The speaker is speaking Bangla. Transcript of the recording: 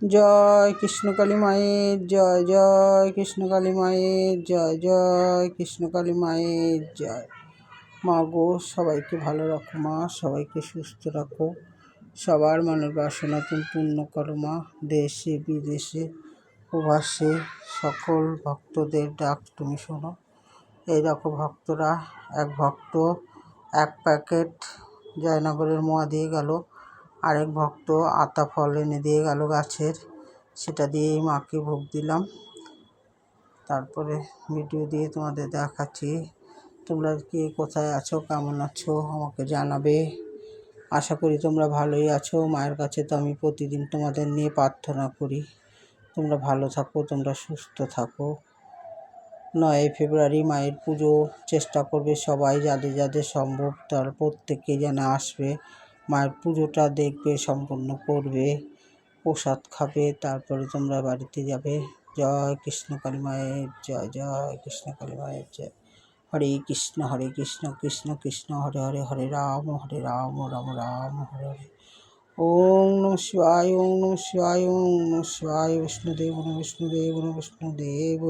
জয় কৃষ্ণকালী মায়ের জয়, জয় কৃষ্ণকালী মায়ের জয়, জয় কৃষ্ণকালী মায়ের জয়। মা গো, সবাইকে ভালো রাখো মা, সবাইকে সুস্থ রাখো, সবার মনের বাসনা তুমি পূর্ণ করো মা। দেশে বিদেশে প্রবাসে সকল ভক্তদের ডাক তুমি শোনো। এই দেখো ভক্তরা, এক ভক্ত 1 প্যাকেট জয়নগরের মোয়া দিয়ে গেল, আরেক ভক্ত আতা ফল এনে দিয়ে গেল গাছের, সেটা দিয়েই মাকে ভোগ দিলাম। তারপরে ভিডিও দিয়ে তোমাদের দেখাচ্ছি। তোমরা কে কোথায় আছো, কেমন আছো আমাকে জানাবে। আশা করি তোমরা ভালোই আছো। মায়ের কাছে তো আমি প্রতিদিন তোমাদের নিয়ে প্রার্থনা করি তোমরা ভালো থাকো, তোমরা সুস্থ থাকো। 9 ফেব্রুয়ারি মায়ের পুজো, চেষ্টা করবে সবাই, যাদের যাদের সম্ভব তারা প্রত্যেকে যেন আসবে, মায়ের পুজোটা দেখবে, সম্পূর্ণ করবে, প্রসাদ খাবে, তারপরে তোমরা বাড়িতে যাবে। জয় কৃষ্ণকালী মায়ের জয়, জয় কৃষ্ণকালী মায়ের জয়। হরে কৃষ্ণ কৃষ্ণ কৃষ্ণ হরে হরে, হরে রাম রাম রাম হরে হরে। ওম নমঃ শিবায়, ওম নমঃ শিবায়, ওম নমঃ শিবায়। বিষ্ণুদেব বিষ্ণুদেব বিষ্ণুদেব।